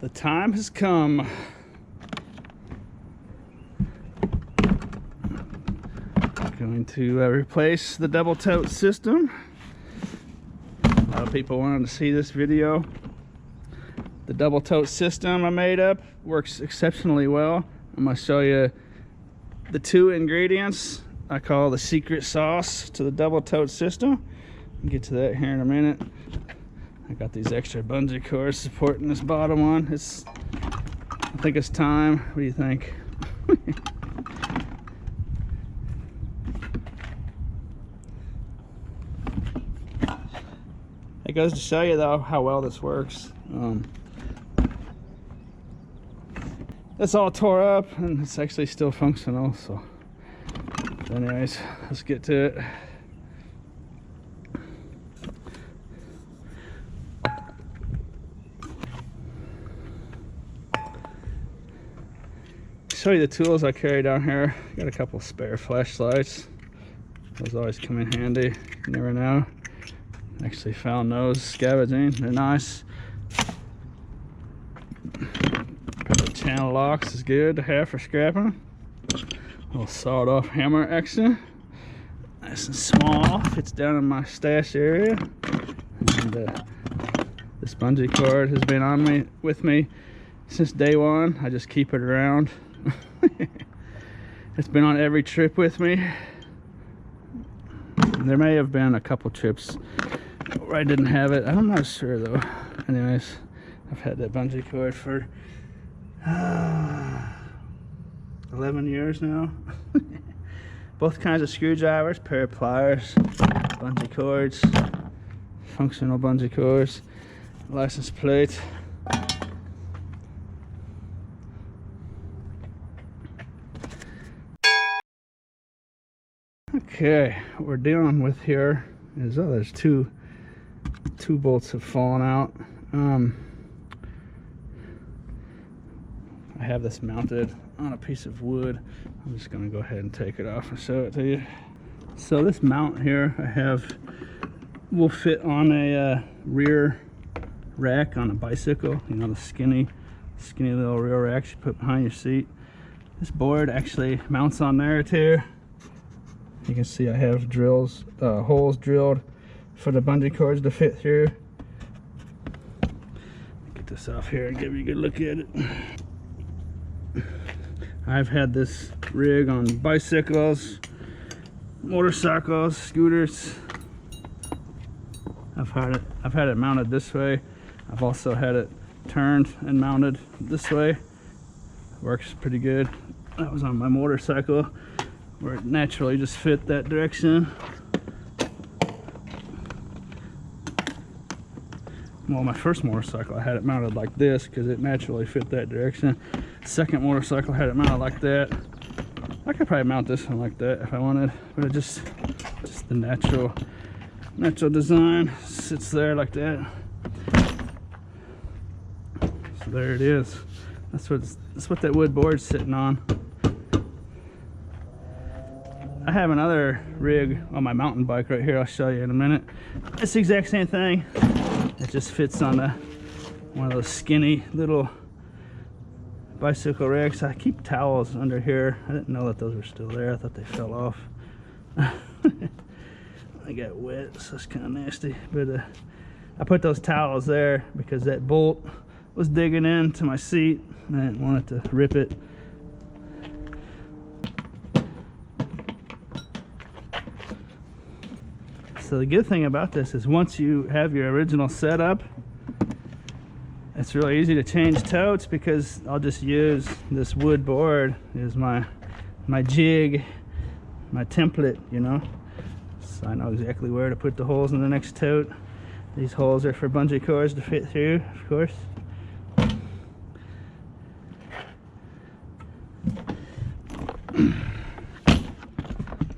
The time has come. Going to replace the double tote system. A lot of people wanted to see this video. The double tote system I made up works exceptionally well. I'm going to show you the 2 ingredients I call the secret sauce to the double tote system. I'll get to that here in a minute. I got these extra bungee cords supporting this bottom one. I think it's time. What do you think? It goes to show you though how well this works. It's all tore up and it's actually still functional. So anyways, let's get to it. Show you the tools I carry down here. Got a couple spare flashlights. Those always come in handy. You never know. Actually found those scavenging. They're nice. Couple channel locks is good to have for scrapping. Little sawed off hammer action. Nice and small. Fits down in my stash area. And this bungee cord has been with me since day one. I just keep it around. It's been on every trip with me. There may have been a couple trips where I didn't have it. I'm not sure though. Anyways, I've had that bungee cord for 11 years now. Both kinds of screwdrivers, pair of pliers, bungee cords, functional bungee cords, license plate. Okay, what we're dealing with here is, oh, there's two bolts have fallen out. I have this mounted on a piece of wood. I'm just gonna go ahead and take it off and show it to you. So this mount here I have will fit on a rear rack on a bicycle. You know, the skinny little rear racks you put behind your seat. This board actually mounts on there too. You can see I have holes drilled for the bungee cords to fit through. Get this off here and give you a good look at it. I've had this rig on bicycles, motorcycles, scooters. I've had it mounted this way. I've also had it turned and mounted this way. Works pretty good. That was on my motorcycle, where it naturally just fit that direction. Well, my first motorcycle I had it mounted like this because it naturally fit that direction. Second motorcycle I had it mounted like that. I could probably mount this one like that if I wanted, but it just the natural design sits there like that. So there it is. That's what that wood board's sitting on. I have another rig on my mountain bike right here. I'll show you in a minute. It's the exact same thing. It just fits on one of those skinny little bicycle racks. I keep towels under here. I didn't know that those were still there. I thought they fell off. I got wet, so it's kind of nasty. But I put those towels there because that bolt was digging into my seat. I didn't want it to rip it. So the good thing about this is once you have your original setup, it's really easy to change totes because I'll just use this wood board as my jig, my template, you know. So I know exactly where to put the holes in the next tote. These holes are for bungee cords to fit through, of course.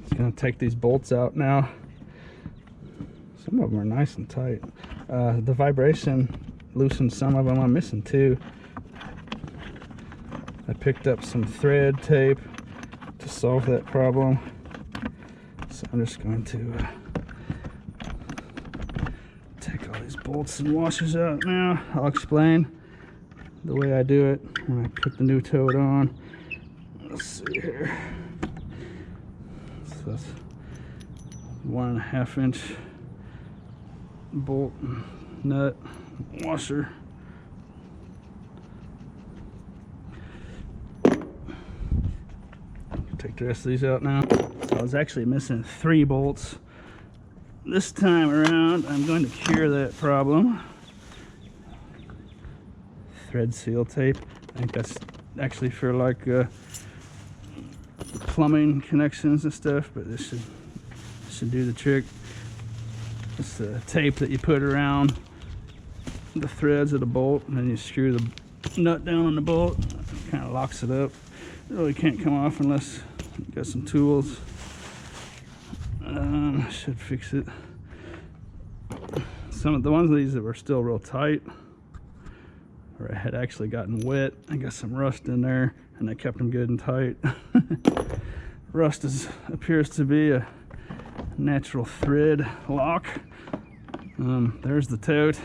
Just gonna take these bolts out now. Some of them are nice and tight. The vibration loosened some of them. I'm missing 2. I picked up some thread tape to solve that problem. So I'm just going to take all these bolts and washers out now. I'll explain the way I do it when I put the new Tote on. Let's see here. So that's 1.5 inch bolt nut washer. Take the rest of these out now. So I was actually missing 3 bolts. This time around, I'm going to cure that problem. Thread seal tape. I think that's actually for like plumbing connections and stuff, but this should do the trick. It's the tape that you put around the threads of the bolt, and then you screw the nut down on the bolt. It kind of locks it up. It really can't come off unless you got some tools. Should fix it. Some of the ones of these that were still real tight, or had actually gotten wet, I got some rust in there, and I kept them good and tight. Rust appears to be a natural thread lock. There's the Tote.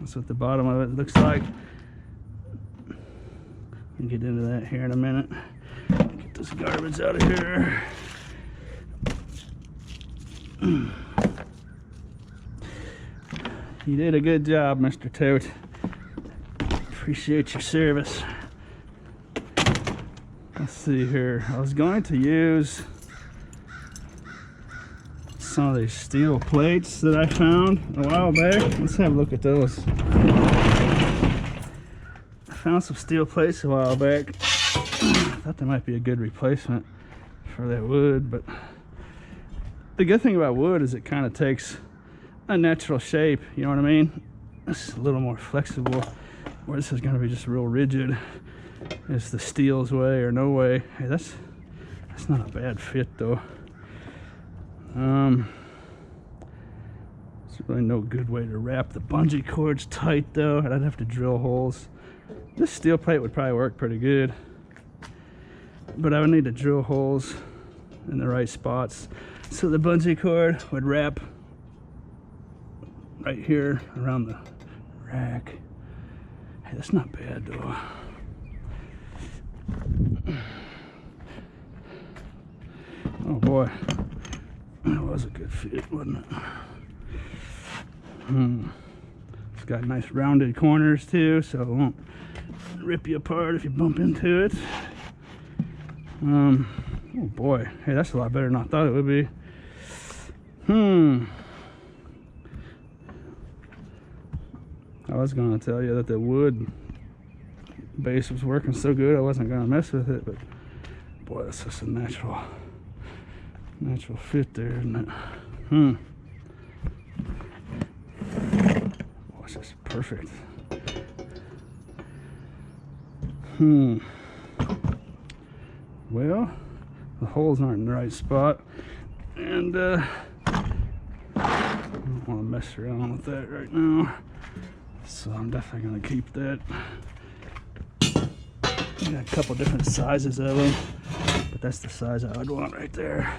That's what the bottom of it looks like. We'll get into that here in a minute. Get this garbage out of here. You did a good job, Mr. Tote. Appreciate your service. Let's see here. I was going to use some of these steel plates that I found a while back. Let's have a look at those. I found some steel plates a while back. I thought they might be a good replacement for that wood, but the good thing about wood is it kind of takes a natural shape, you know what I mean? It's a little more flexible, where this is going to be just real rigid. It's the steel's way or no way. Hey, that's not a bad fit though. There's really no good way to wrap the bungee cords tight though. I'd have to drill holes. This steel plate would probably work pretty good, but I would need to drill holes in the right spots so the bungee cord would wrap right here around the rack. Hey, that's not bad though. Oh boy, that was a good fit, wasn't it? It's got nice rounded corners too, so it won't rip you apart if you bump into it. Oh boy, hey, that's a lot better than I thought it would be. I was gonna tell you that the wood base was working so good I wasn't gonna mess with it, but boy, that's just a natural fit there, isn't it? Boy, it's just perfect. Well, the holes aren't in the right spot, and I don't want to mess around with that right now, so I'm definitely going to keep that. I got a couple different sizes of them, but that's the size I would want right there.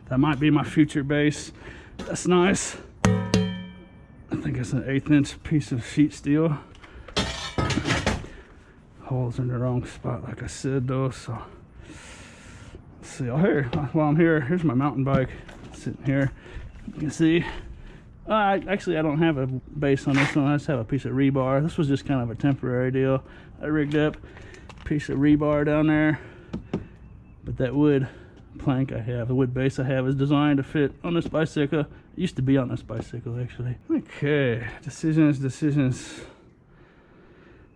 That might be my future base. That's nice. I think it's an 1/8 inch piece of sheet steel. Holes in the wrong spot, like I said though, so let's see. Oh, here, while I'm here, here's my mountain bike sitting here. You can see, actually I don't have a base on this one. I just have a piece of rebar. This was just kind of a temporary deal. I rigged up a piece of rebar down there, but that wood plank I have, the wood base I have, is designed to fit on this bicycle. It used to be on this bicycle actually. Okay, decisions.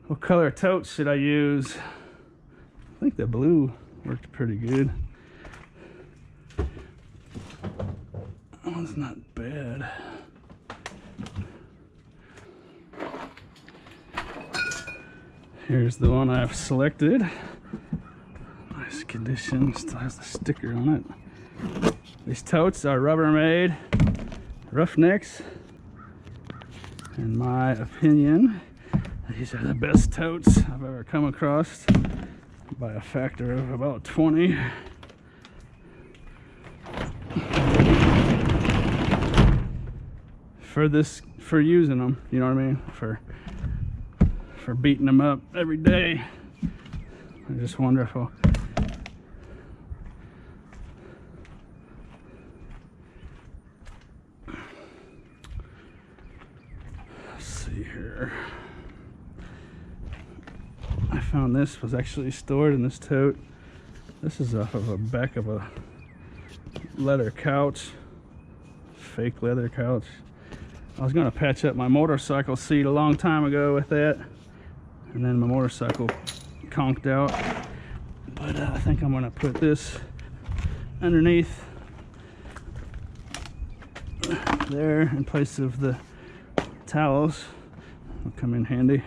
What color tote should I use? I think the blue worked pretty good. That one's not bad. Here's the one I've selected. Nice condition, still has the sticker on it. These totes are Rubbermaid Roughnecks. In my opinion, these are the best totes I've ever come across by a factor of about 20. for using them, you know what I mean, for beating them up every day. They're just wonderful. Let's see here. I found this was actually stored in this tote. This is off of a back of a leather couch, fake leather couch. I was gonna patch up my motorcycle seat a long time ago with that, and then my motorcycle conked out. But I think I'm gonna put this underneath there in place of the towels. Will come in handy.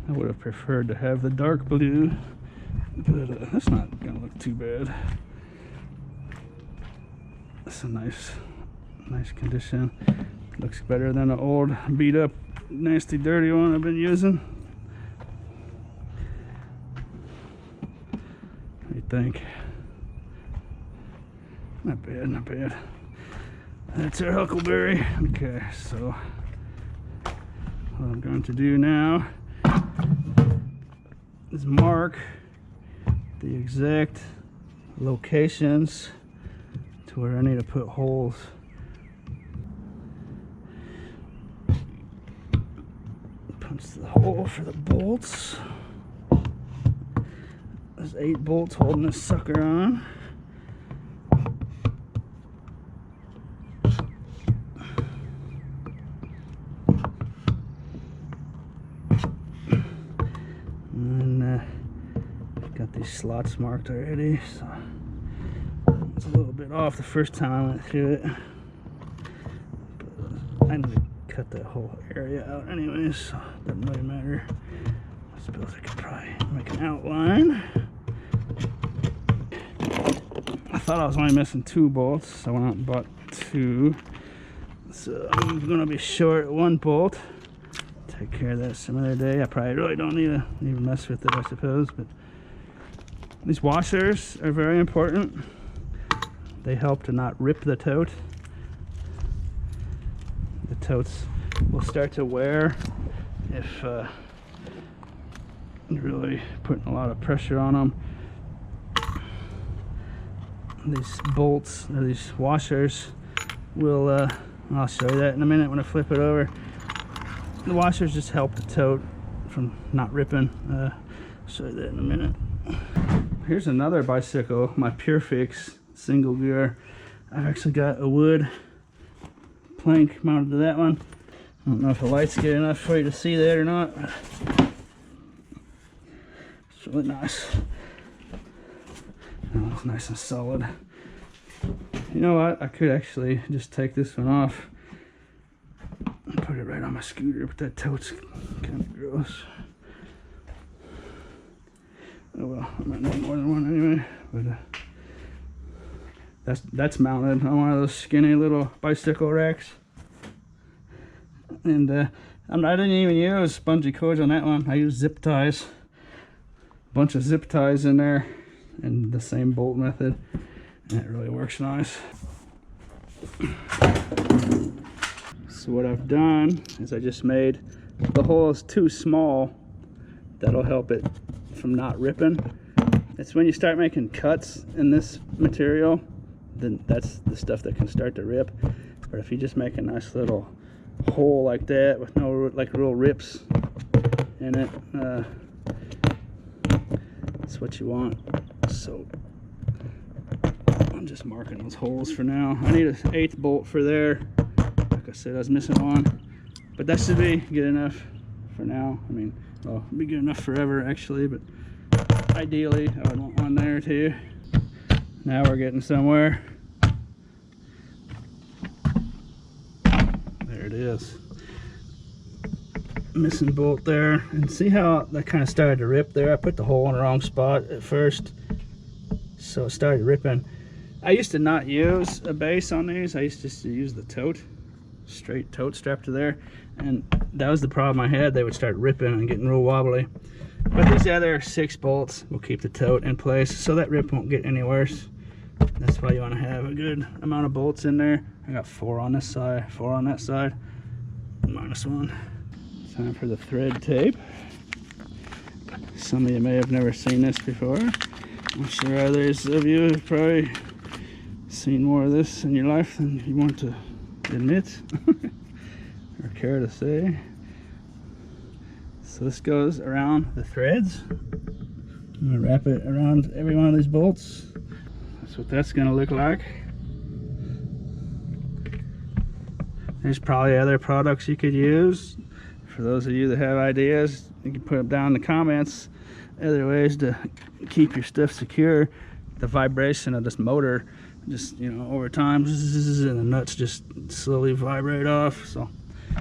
I would have preferred to have the dark blue, but that's not gonna look too bad. It's a nice condition. Looks better than the old beat up nasty dirty one I've been using. What do you think? Not bad, not bad. That's our huckleberry. Okay, so what I'm going to do now is mark the exact locations to where I need to put holes. Punch the hole for the bolts. There's 8 bolts holding this sucker on. And then got these slots marked already, so it's a little bit off the first time I went through it. But I need to cut that whole area out anyways, so it doesn't really matter. I suppose I could probably make an outline. I thought I was only missing 2 bolts, so I went out and bought 2. So I'm gonna be short 1 bolt. Take care of that some other day. I probably really don't need to even mess with it, I suppose, but these washers are very important. They help to not rip the tote. The totes will start to wear if you're really putting a lot of pressure on them. These bolts, or these washers, will, I'll show you that in a minute when I flip it over. The washers just help the tote from not ripping. I'll show you that in a minute. Here's another bicycle, my Pure Fix single gear. I've actually got a wood plank mounted to that one. I don't know if the light's good enough for you to see that or not. It's really nice. Oh, it's nice and solid. You know what? I could actually just take this one off and put it right on my scooter, but that tote's kind of gross. Oh well, I might need more than one anyway. But that's mounted on one of those skinny little bicycle racks. And I didn't even use bungee cords on that one. I used zip ties. A bunch of zip ties in there, and the same bolt method, and it really works nice. So what I've done is I just made the holes too small. That'll help it from not ripping. It's when you start making cuts in this material, then that's the stuff that can start to rip. But if you just make a nice little hole like that with no like real rips in it, that's what you want. So I'm just marking those holes for now. I need an 8th bolt for there. Like I said, I was missing one, but that should be good enough for now. I mean, well, it'll be good enough forever actually, but ideally I would want one there too. Now we're getting somewhere. There it is. Missing bolt there, and see how that kind of started to rip there? I put the hole in the wrong spot at first, so it started ripping. I used to not use a base on these. I used just to use the tote, straight tote strapped to there, and that was the problem I had. They would start ripping and getting real wobbly. But these other 6 bolts will keep the tote in place, so that rip won't get any worse. That's why you want to have a good amount of bolts in there. I got 4 on this side, 4 on that side, -1. Time for the thread tape. Some of you may have never seen this before. I'm sure others of you have probably seen more of this in your life than you want to admit or care to say. So this goes around the threads. I'm gonna wrap it around every one of these bolts. That's what that's gonna look like. There's probably other products you could use. For those of you that have ideas, you can put them down in the comments. Other ways to keep your stuff secure. The vibration of this motor, just, you know, over time, and the nuts just slowly vibrate off. So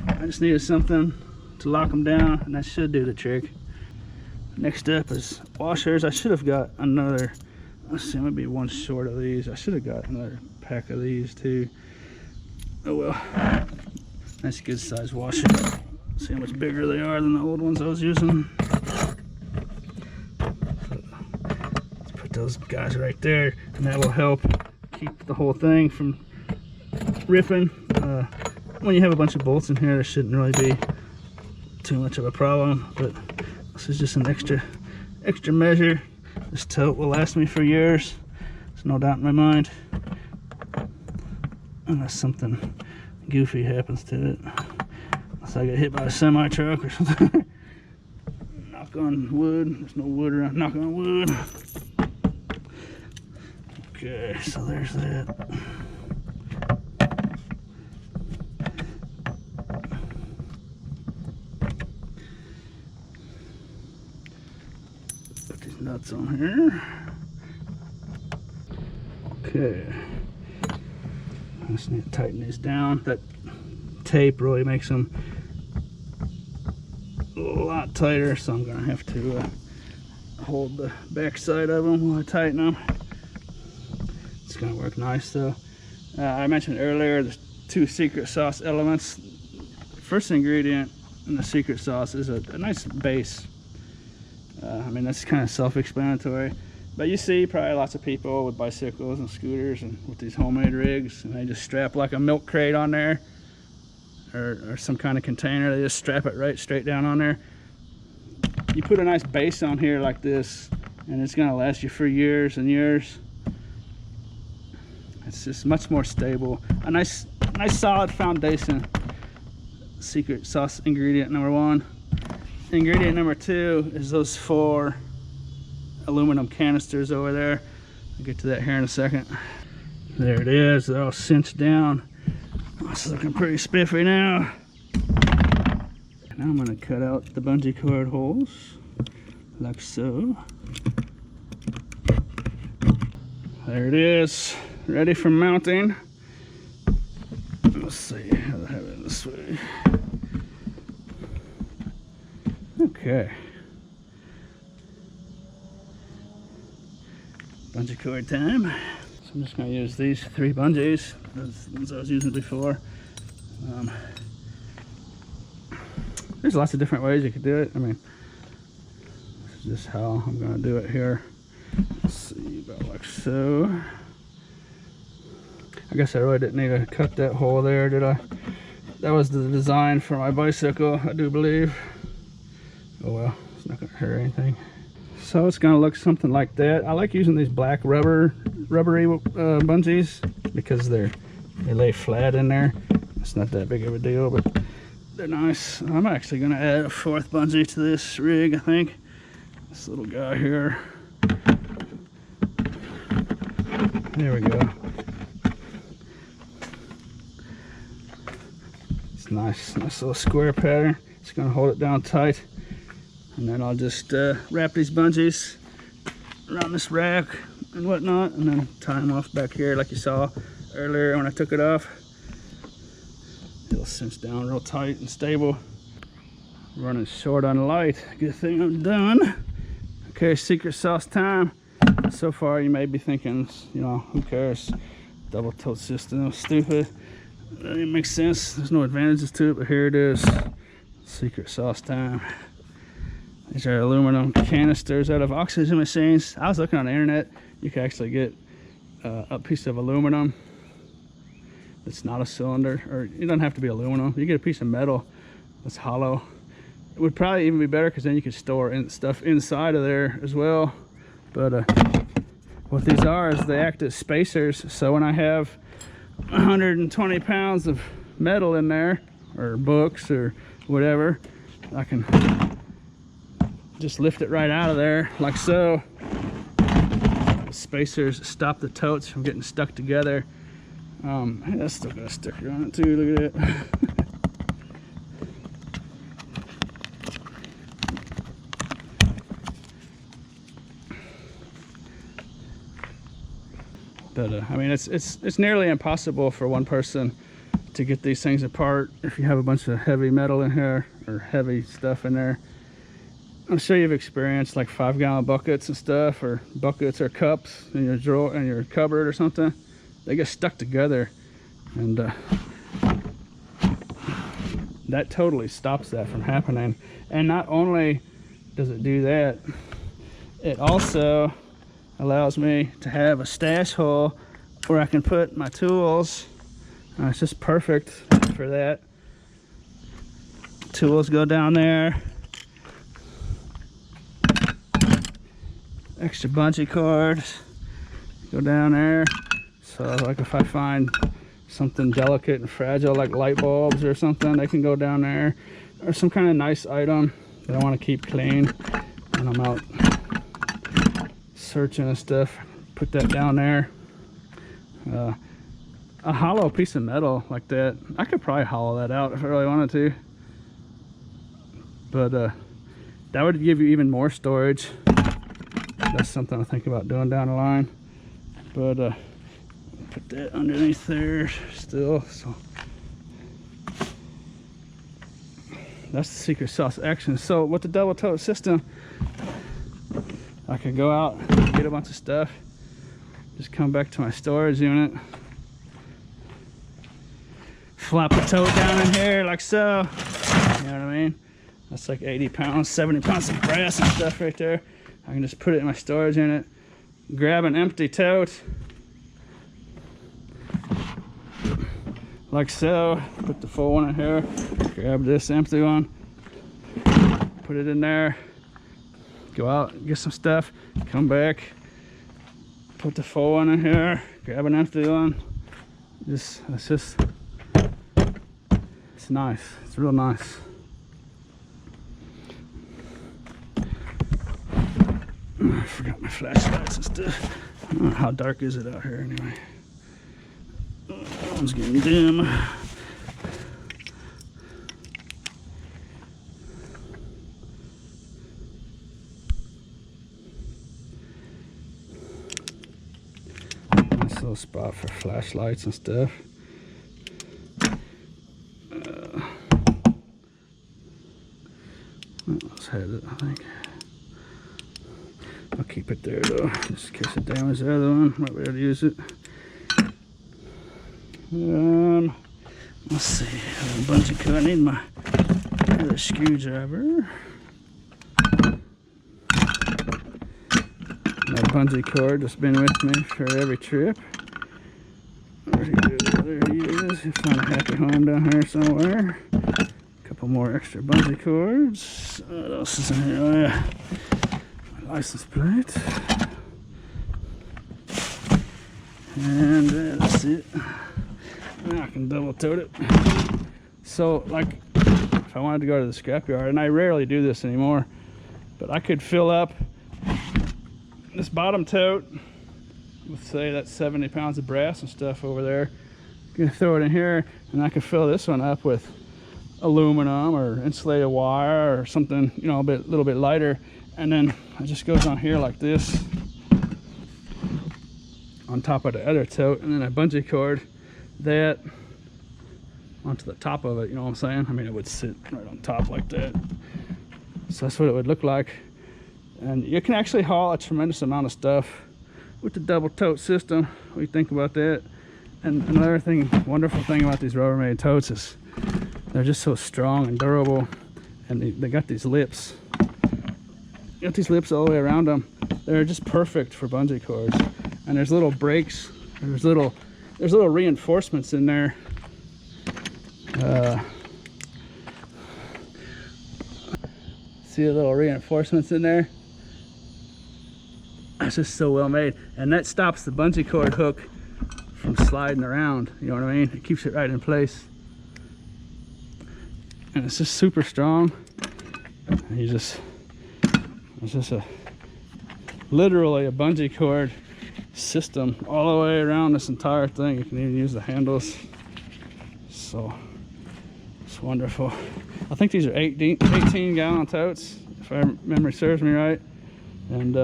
I just needed something to lock them down, and that should do the trick. Next up is washers. I should have got another, let's see, I'm gonna be one short of these. I should have got another pack of these too. Oh well. Nice good size washer. See how much bigger they are than the old ones I was using. Let's put those guys right there, and that will help keep the whole thing from ripping. When you have a bunch of bolts in here, there shouldn't really be too much of a problem, but this is just an extra measure. This tote will last me for years. There's no doubt in my mind, unless something goofy happens to it. Unless I get hit by a semi truck or something. Knock on wood. There's no wood around. Knock on wood. Okay, so there's that. Put these nuts on here. Okay. I just need to tighten these down. That tape really makes them a lot tighter, so I'm gonna have to hold the back side of them while I tighten them. It's gonna work nice though. I mentioned earlier the 2 secret sauce elements. First ingredient in the secret sauce is a nice base. I mean, that's kind of self-explanatory, but you see probably lots of people with bicycles and scooters and with these homemade rigs, and they just strap like a milk crate on there, or some kind of container. They just strap it right straight down on there. You put a nice base on here like this, and it's gonna last you for years and years. It's just much more stable. A nice solid foundation. Secret sauce ingredient number 1. Ingredient number 2 is those 4 aluminum canisters over there. I'll get to that here in a second. There it is. They're all cinched down. It's looking pretty spiffy now. Now I'm going to cut out the bungee cord holes like so. There it is, ready for mounting. Let's see how to have it this way. Okay. Bungee cord time. So I'm just going to use these 3 bungees, those ones I was using before. There's lots of different ways you could do it. I mean, this is just how I'm going to do it here. Let's see, about like so. I guess I really didn't need to cut that hole there, did I? That was the design for my bicycle, I do believe. Oh well, it's not going to hurt anything. So it's going to look something like that. I like using these black rubbery bungees because they lay flat in there. It's not that big of a deal, but they're nice. I'm actually going to add a 4th bungee to this rig, I think. This little guy here. There we go. It's nice little square pattern. It's going to hold it down tight. And then I'll just wrap these bungees around this rack and whatnot, and then tie them off back here like you saw earlier when I took it off. It'll cinch down real tight and stable. Running short on light. Good thing I'm done. Okay, secret sauce time. So far you may be thinking, you know, who cares? Double tote system, stupid. That didn't make sense. There's no advantages to it, but here it is. Secret sauce time. These are aluminum canisters out of oxygen machines. I was looking on the internet. You can actually get a piece of aluminum that's not a cylinder, or it doesn't have to be aluminum. You get a piece of metal that's hollow. It would probably even be better because then you could store stuff inside of there as well. But what these are is they act as spacers. So when I have 120 pounds of metal in there, or books or whatever, I can just lift it right out of there like so. The spacers stop the totes from getting stuck together. Hey, that's still got a sticker on it too, look at it. But I mean, it's nearly impossible for one person to get these things apart if you have a bunch of heavy metal in here or heavy stuff in there. I'm sure you've experienced like 5-gallon buckets and stuff, or buckets or cups in your drawer, in your cupboard or something. They get stuck together, and that totally stops that from happening. And not only does it do that, it also allows me to have a stash hole where I can put my tools. It's just perfect for that. Tools go down there. Extra bungee cords go down there. So like if I find something delicate and fragile like light bulbs or something, they can go down there. Or some kind of nice item that I want to keep clean when I'm out searching and stuff, put that down there. A hollow piece of metal like that, I could probably hollow that out if I really wanted to, but that would give you even more storage. That's something I think about doing down the line. But put that underneath there still. So that's the secret sauce action. So with the double tote system, I could go out, get a bunch of stuff, just come back to my storage unit, flop the tote down in here like so. You know what I mean? That's like 80 pounds, 70 pounds of brass and stuff right there. I can just put it in my storage unit, grab an empty tote, like so, put the full one in here, grab this empty one, put it in there, go out, get some stuff, come back, put the full one in here, grab an empty one. It's nice, it's real nice. I forgot my flashlights and stuff. I don't know how dark is it out here anyway. That one's getting dim. Nice little spot for flashlights and stuff. Let's head it, I think. I'll keep it there though, just in case it damages the other one. Might be able to use it. Let's see. A bungee cord. I need my other screwdriver. My bungee cord that's been with me for every trip. There he is. He'll find a happy home down here somewhere. A couple more extra bungee cords. What else is in here? Oh yeah. License plate, and that's it. Now I can double tote it. So like if I wanted to go to the scrapyard, and I rarely do this anymore, but I could fill up this bottom tote with, say, that 70 pounds of brass and stuff over there. I'm gonna throw it in here, and I could fill this one up with aluminum or insulated wire or something, you know, a little bit lighter. And then it just goes on here like this on top of the other tote, and then a bungee cord that onto the top of it, you know what I'm saying? I mean, it would sit right on top like that. So that's what it would look like. And you can actually haul a tremendous amount of stuff with the double tote system. What do you think about that? And another thing, wonderful thing about these Rubbermaid totes is they're just so strong and durable, and they got these lips. Got these lips all the way around them. They're just perfect for bungee cords. and there's little brakes. There's little reinforcements in there. See the little reinforcements in there? It's just so well made, and that stops the bungee cord hook from sliding around. You know what I mean? It keeps it right in place, and it's just super strong. And it's just literally a bungee cord system all the way around this entire thing. You can even use the handles, so it's wonderful. I think these are 18-gallon totes, if my memory serves me right, and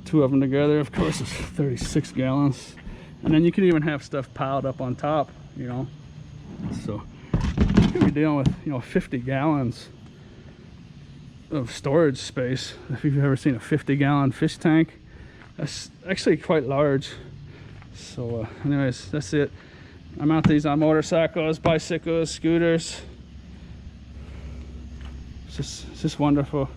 two of them together, of course, is 36 gallons. And then you can even have stuff piled up on top, you know. So you're gonna be dealing with, you know, 50 gallons of storage space. If you've ever seen a 50-gallon fish tank, that's actually quite large. So anyways, that's it. I mount these on motorcycles, bicycles, scooters. It's just wonderful.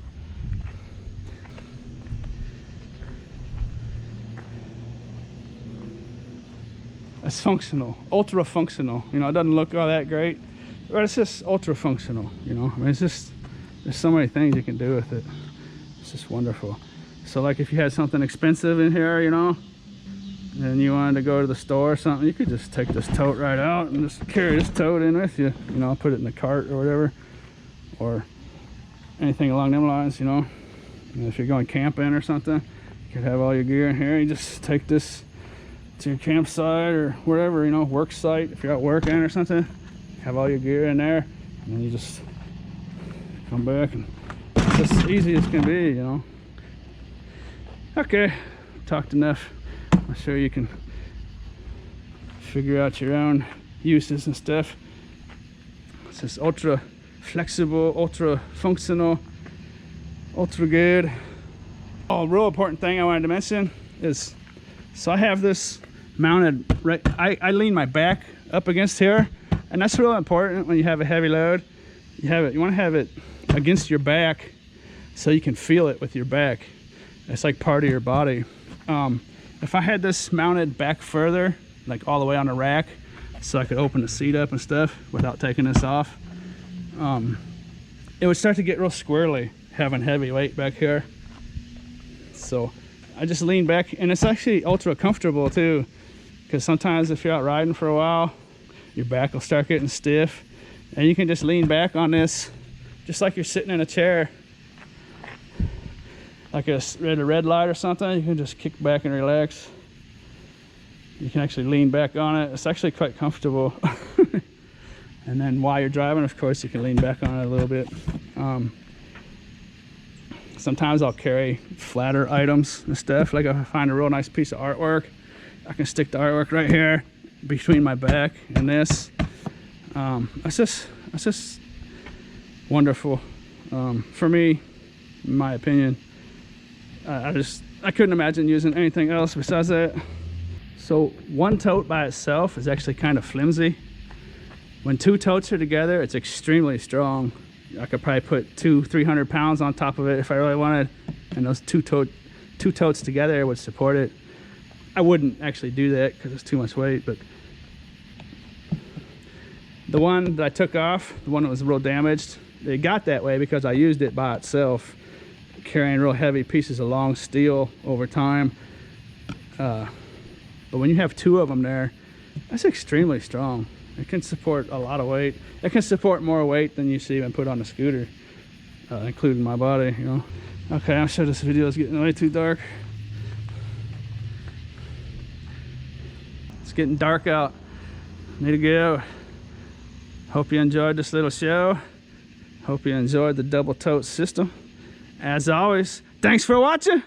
It's functional, ultra functional. You know, it doesn't look all that great, but it's just ultra functional. You know, I mean, it's just, there's so many things you can do with it. It's just wonderful. So like if you had something expensive in here, you know, and you wanted to go to the store or something, you could just take this tote right out and just carry this tote in with you. You know, put it in the cart or whatever, or anything along them lines, you know. And if you're going camping or something, you could have all your gear in here. You just take this to your campsite or wherever, you know, work site. If you're out working or something, have all your gear in there, and then you just come back, and it's as easy as can be, you know. Okay, talked enough. I'm sure you can figure out your own uses and stuff. It's just ultra flexible, ultra functional, ultra good. Oh, real important thing I wanted to mention is, so I have this mounted right, I lean my back up against here, and that's real important when you have a heavy load. You want to have it against your back so you can feel it with your back. It's like part of your body. If I had this mounted back further, like all the way on the rack, so I could open the seat up and stuff without taking this off, it would start to get real squirrely having heavy weight back here. So I just lean back, and it's actually ultra comfortable too, because sometimes if you're out riding for a while, your back will start getting stiff, and you can just lean back on this just like you're sitting in a chair, like a red light or something. You can just kick back and relax. You can actually lean back on it. It's actually quite comfortable. And then while you're driving, of course, you can lean back on it a little bit. Sometimes I'll carry flatter items and stuff. Like if I find a real nice piece of artwork, I can stick the artwork right here between my back and this. It's just wonderful. For me, in my opinion, I couldn't imagine using anything else besides that. So one tote by itself is actually kind of flimsy. When two totes are together, it's extremely strong. I could probably put 200-300 pounds on top of it if I really wanted, and those two totes together would support it. I wouldn't actually do that because it's too much weight, but the one that I took off, the one that was real damaged, it got that way because I used it by itself, carrying real heavy pieces of long steel over time. But when you have two of them there, that's extremely strong. It can support a lot of weight. It can support more weight than you see even put on a scooter, including my body, you know. Okay, I'm sure this video is getting way too dark. It's getting dark out. Need to go. Hope you enjoyed this little show. Hope you enjoyed the double tote system. As always, thanks for watching.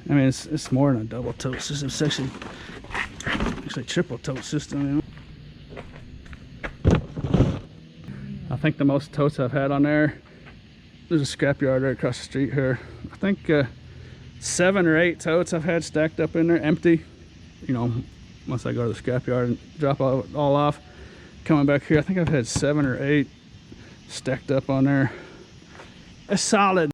I mean, it's more than a double tote system. It's actually triple tote system, you know. I think the most totes I've had on there, there's a scrapyard right across the street here. I think 7 or 8 totes I've had stacked up in there, empty. You know, once I go to the scrapyard and drop all off, coming back here, I think I've had 7 or 8 stacked up on there. It's solid.